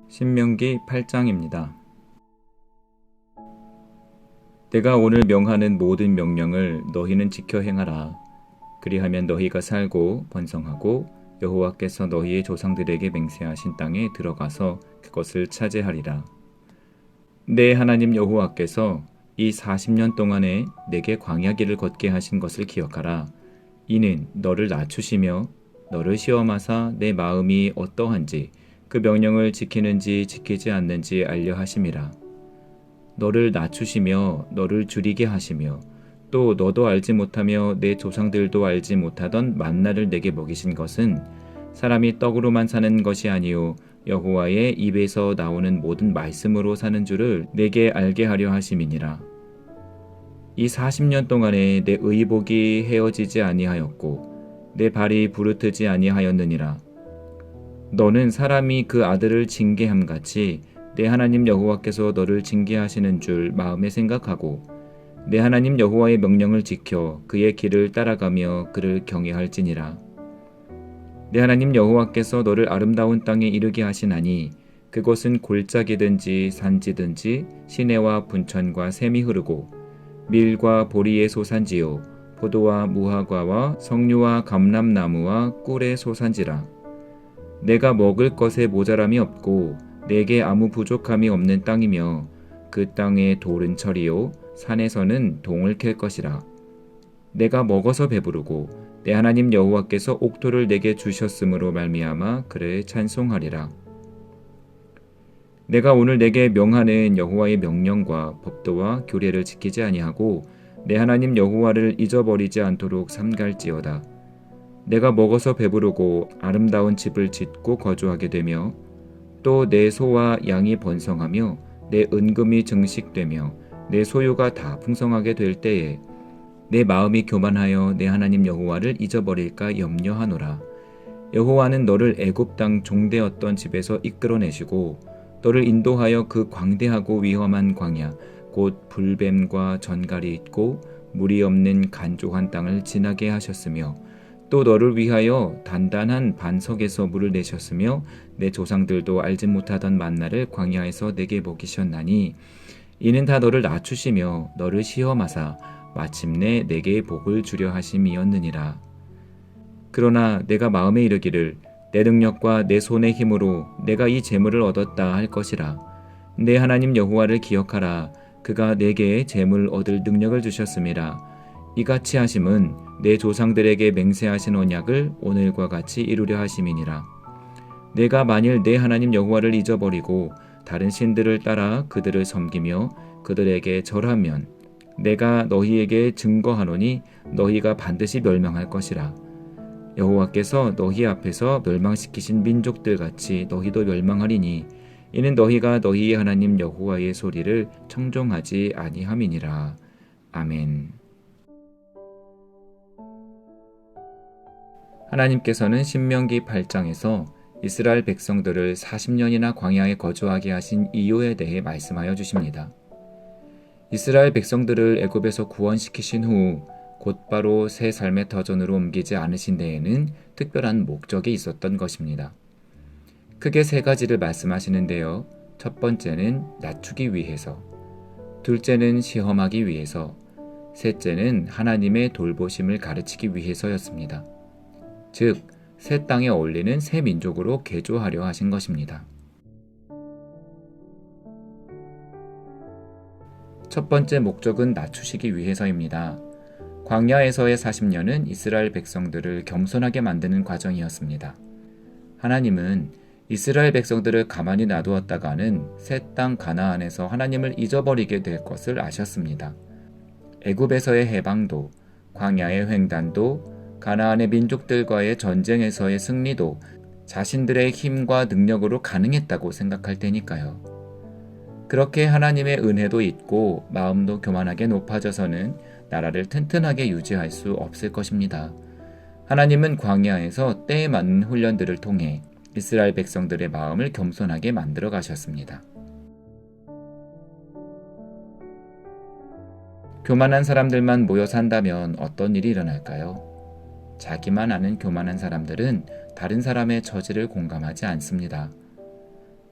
신명기 8장입니다. 내가 오늘 명하는 모든 명령을 너희는 지켜 행하라. 그리하면 너희가 살고 번성하고 여호와께서 너희의 조상들에게 맹세하신 땅에 들어가서 그것을 차지하리라. 내 하나님 여호와께서 이 40년 동안에 내게 광야 길을 걷게 하신 것을 기억하라. 이는 너를 낮추시며 너를 시험하사 내 마음이 어떠한지 그 명령을 지키는지 지키지 않는지 알려 하심이라. 너를 낮추시며 너를 줄이게 하시며 또 너도 알지 못하며 내 조상들도 알지 못하던 만나를 내게 먹이신 것은 사람이 떡으로만 사는 것이 아니요 여호와의 입에서 나오는 모든 말씀으로 사는 줄을 내게 알게 하려 하심이니라. 이 40년 동안에 내 의복이 헤어지지 아니하였고 내 발이 부르트지 아니하였느니라. 너는 사람이 그 아들을 징계함 같이 내 하나님 여호와께서 너를 징계하시는 줄 마음에 생각하고 내 하나님 여호와의 명령을 지켜 그의 길을 따라가며 그를 경외할지니라. 내 하나님 여호와께서 너를 아름다운 땅에 이르게 하시나니 그곳은 골짜기든지 산지든지 시내와 분천과 샘이 흐르고 밀과 보리의 소산지요 포도와 무화과와 석류와 감람나무와 꿀의 소산지라. 내가 먹을 것에 모자람이 없고 내게 아무 부족함이 없는 땅이며 그 땅에 돌은 철이요 산에서는 동을 캘 것이라. 내가 먹어서 배부르고 내 하나님 여호와께서 옥토를 내게 주셨으므로 말미암아 그를 찬송하리라. 내가 오늘 내게 명하는 여호와의 명령과 법도와 규례를 지키지 아니하고 내 하나님 여호와를 잊어버리지 않도록 삼갈지어다. 내가 먹어서 배부르고 아름다운 집을 짓고 거주하게 되며 또 내 소와 양이 번성하며 내 은금이 증식되며 내 소유가 다 풍성하게 될 때에 내 마음이 교만하여 내 하나님 여호와를 잊어버릴까 염려하노라. 여호와는 너를 애굽 땅 종되었던 집에서 이끌어내시고 너를 인도하여 그 광대하고 위험한 광야 곧 불뱀과 전갈이 있고 물이 없는 간조한 땅을 지나게 하셨으며 또 너를 위하여 단단한 반석에서 물을 내셨으며 내 조상들도 알지 못하던 만나를 광야에서 내게 먹이셨나니 이는 다 너를 낮추시며 너를 시험하사 마침내 내게 복을 주려 하심이었느니라. 그러나 내가 마음에 이르기를 내 능력과 내 손의 힘으로 내가 이 재물을 얻었다 할 것이라. 내 하나님 여호와를 기억하라. 그가 내게 재물 얻을 능력을 주셨음이라. 이같이 하심은 내 조상들에게 맹세하신 언약을 오늘과 같이 이루려 하심이니라. 내가 만일 내 하나님 여호와를 잊어버리고 다른 신들을 따라 그들을 섬기며 그들에게 절하면 내가 너희에게 증거하노니 너희가 반드시 멸망할 것이라. 여호와께서 너희 앞에서 멸망시키신 민족들 같이 너희도 멸망하리니 이는 너희가 너희의 하나님 여호와의 소리를 청종하지 아니함이니라. 아멘. 하나님께서는 신명기 8장에서 이스라엘 백성들을 40년이나 광야에 거주하게 하신 이유에 대해 말씀하여 주십니다. 이스라엘 백성들을 애굽에서 구원시키신 후 곧바로 새 삶의 터전으로 옮기지 않으신 데에는 특별한 목적이 있었던 것입니다. 크게 세 가지를 말씀하시는데요. 첫 번째는 낮추기 위해서, 둘째는 시험하기 위해서, 셋째는 하나님의 돌보심을 가르치기 위해서였습니다. 즉, 새 땅에 어울리는 새 민족으로 개조하려 하신 것입니다. 첫 번째 목적은 낮추시기 위해서입니다. 광야에서의 40년은 이스라엘 백성들을 겸손하게 만드는 과정이었습니다. 하나님은 이스라엘 백성들을 가만히 놔두었다가는 새 땅 가나안에서 하나님을 잊어버리게 될 것을 아셨습니다. 애굽에서의 해방도, 광야의 횡단도, 가나안의 민족들과의 전쟁에서의 승리도 자신들의 힘과 능력으로 가능했다고 생각할 테니까요. 그렇게 하나님의 은혜도 있고 마음도 교만하게 높아져서는 나라를 튼튼하게 유지할 수 없을 것입니다. 하나님은 광야에서 때에 맞는 훈련들을 통해 이스라엘 백성들의 마음을 겸손하게 만들어 가셨습니다. 교만한 사람들만 모여 산다면 어떤 일이 일어날까요? 자기만 아는 교만한 사람들은 다른 사람의 처지를 공감하지 않습니다.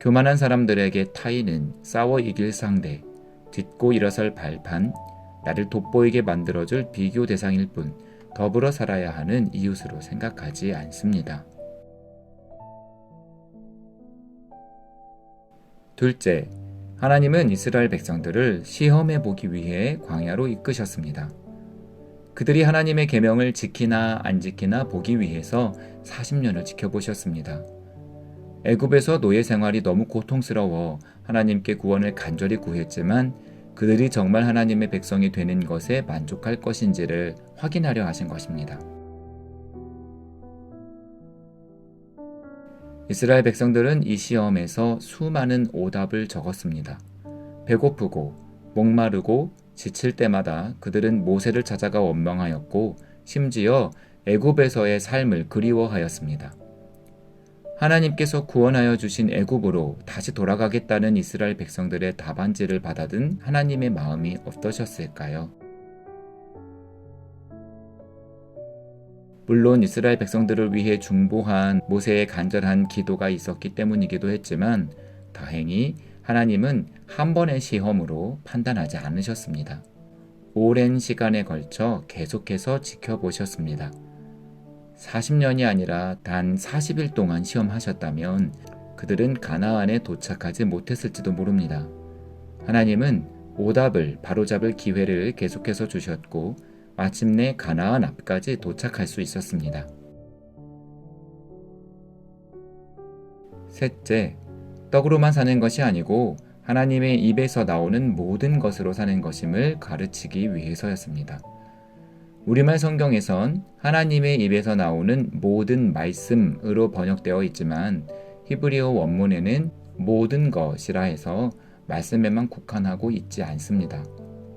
교만한 사람들에게 타인은 싸워 이길 상대, 딛고 일어설 발판, 나를 돋보이게 만들어줄 비교 대상일 뿐 더불어 살아야 하는 이웃으로 생각하지 않습니다. 둘째, 하나님은 이스라엘 백성들을 시험해 보기 위해 광야로 이끄셨습니다. 그들이 하나님의 계명을 지키나 안 지키나 보기 위해서 40년을 지켜보셨습니다. 애굽에서 노예 생활이 너무 고통스러워 하나님께 구원을 간절히 구했지만 그들이 정말 하나님의 백성이 되는 것에 만족할 것인지를 확인하려 하신 것입니다. 이스라엘 백성들은 이 시험에서 수많은 오답을 적었습니다. 배고프고 목마르고 지칠 때마다 그들은 모세를 찾아가 원망하였고 심지어 애굽에서의 삶을 그리워하였습니다. 하나님께서 구원하여 주신 애굽으로 다시 돌아가겠다는 이스라엘 백성들의 답안지를 받아든 하나님의 마음이 어떠셨을까요? 물론 이스라엘 백성들을 위해 중보한 모세의 간절한 기도가 있었기 때문이기도 했지만 다행히 하나님은 한 번의 시험으로 판단하지 않으셨습니다. 오랜 시간에 걸쳐 계속해서 지켜보셨습니다. 40년이 아니라 단 40일 동안 시험하셨다면 그들은 가나안에 도착하지 못했을지도 모릅니다. 하나님은 오답을 바로잡을 기회를 계속해서 주셨고 마침내 가나안 앞까지 도착할 수 있었습니다. 셋째, 떡으로만 사는 것이 아니고 하나님의 입에서 나오는 모든 것으로 사는 것임을 가르치기 위해서였습니다. 우리말 성경에선 하나님의 입에서 나오는 모든 말씀으로 번역되어 있지만 히브리어 원문에는 모든 것이라 해서 말씀에만 국한하고 있지 않습니다.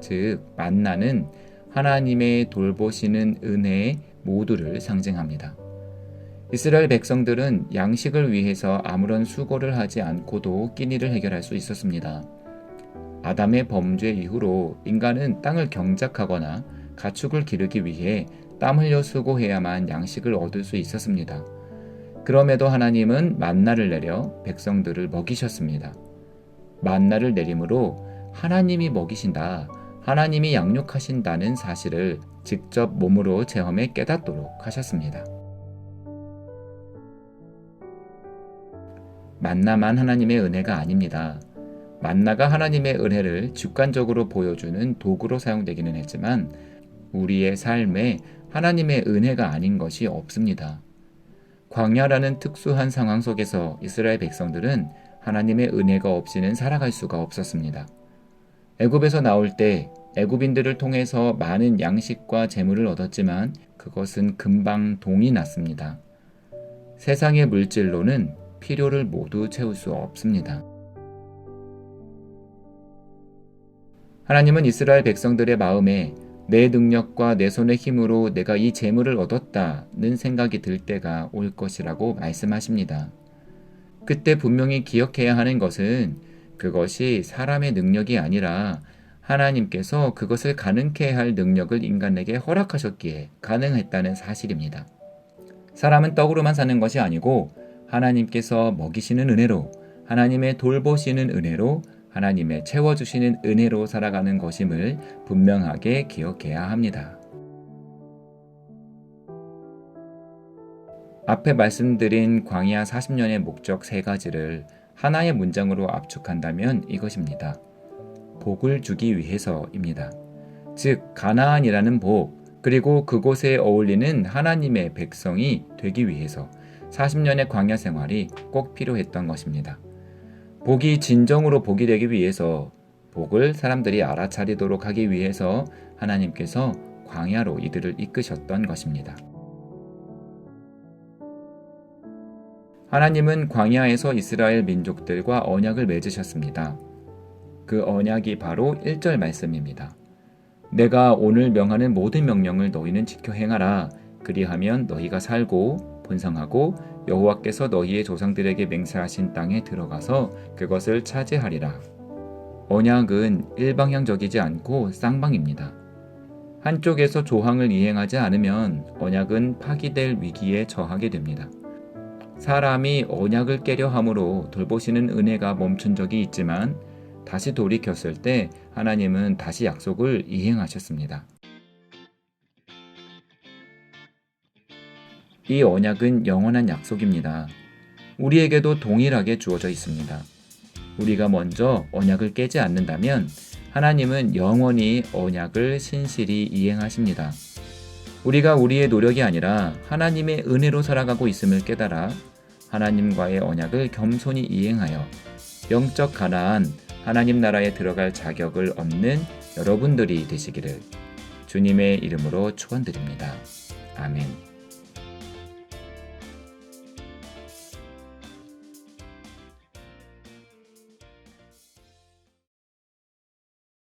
즉, 만나는 하나님의 돌보시는 은혜의 모두를 상징합니다. 이스라엘 백성들은 양식을 위해서 아무런 수고를 하지 않고도 끼니를 해결할 수 있었습니다. 아담의 범죄 이후로 인간은 땅을 경작하거나 가축을 기르기 위해 땀 흘려 수고해야만 양식을 얻을 수 있었습니다. 그럼에도 하나님은 만나를 내려 백성들을 먹이셨습니다. 만나를 내림으로 하나님이 먹이신다, 하나님이 양육하신다는 사실을 직접 몸으로 체험해 깨닫도록 하셨습니다. 만나만 하나님의 은혜가 아닙니다. 만나가 하나님의 은혜를 직관적으로 보여주는 도구로 사용되기는 했지만 우리의 삶에 하나님의 은혜가 아닌 것이 없습니다. 광야라는 특수한 상황 속에서 이스라엘 백성들은 하나님의 은혜가 없이는 살아갈 수가 없었습니다. 애굽에서 나올 때 애굽인들을 통해서 많은 양식과 재물을 얻었지만 그것은 금방 동이 났습니다. 세상의 물질로는 필요를 모두 채울 수 없습니다. 하나님은 이스라엘 백성들의 마음에 내 능력과 내 손의 힘으로 내가 이 재물을 얻었다는 생각이 들 때가 올 것이라고 말씀하십니다. 그때 분명히 기억해야 하는 것은 그것이 사람의 능력이 아니라 하나님께서 그것을 가능케 할 능력을 인간에게 허락하셨기에 가능했다는 사실입니다. 사람은 떡으로만 사는 것이 아니고 하나님께서 먹이시는 은혜로, 하나님의 돌보시는 은혜로, 하나님의 채워주시는 은혜로 살아가는 것임을 분명하게 기억해야 합니다. 앞에 말씀드린 광야 40년의 목적 3가지를 하나의 문장으로 압축한다면 이것입니다. 복을 주기 위해서입니다. 즉, 가나안이라는 복, 그리고 그곳에 어울리는 하나님의 백성이 되기 위해서 40년의 광야 생활이 꼭 필요했던 것입니다. 복이 진정으로 복이 되기 위해서, 복을 사람들이 알아차리도록 하기 위해서 하나님께서 광야로 이들을 이끄셨던 것입니다. 하나님은 광야에서 이스라엘 민족들과 언약을 맺으셨습니다. 그 언약이 바로 1절 말씀입니다. 내가 오늘 명하는 모든 명령을 너희는 지켜 행하라. 그리하면 너희가 살고 번성하고 여호와께서 너희의 조상들에게 맹세하신 땅에 들어가서 그것을 차지하리라. 언약은 일방향적이지 않고 쌍방입니다. 한쪽에서 조항을 이행하지 않으면 언약은 파기될 위기에 처하게 됩니다. 사람이 언약을 깨려 함으로 돌보시는 은혜가 멈춘 적이 있지만 다시 돌이켰을 때 하나님은 다시 약속을 이행하셨습니다. 이 언약은 영원한 약속입니다. 우리에게도 동일하게 주어져 있습니다. 우리가 먼저 언약을 깨지 않는다면 하나님은 영원히 언약을 신실히 이행하십니다. 우리가 우리의 노력이 아니라 하나님의 은혜로 살아가고 있음을 깨달아 하나님과의 언약을 겸손히 이행하여 영적 가나안 하나님 나라에 들어갈 자격을 얻는 여러분들이 되시기를 주님의 이름으로 축원드립니다. 아멘.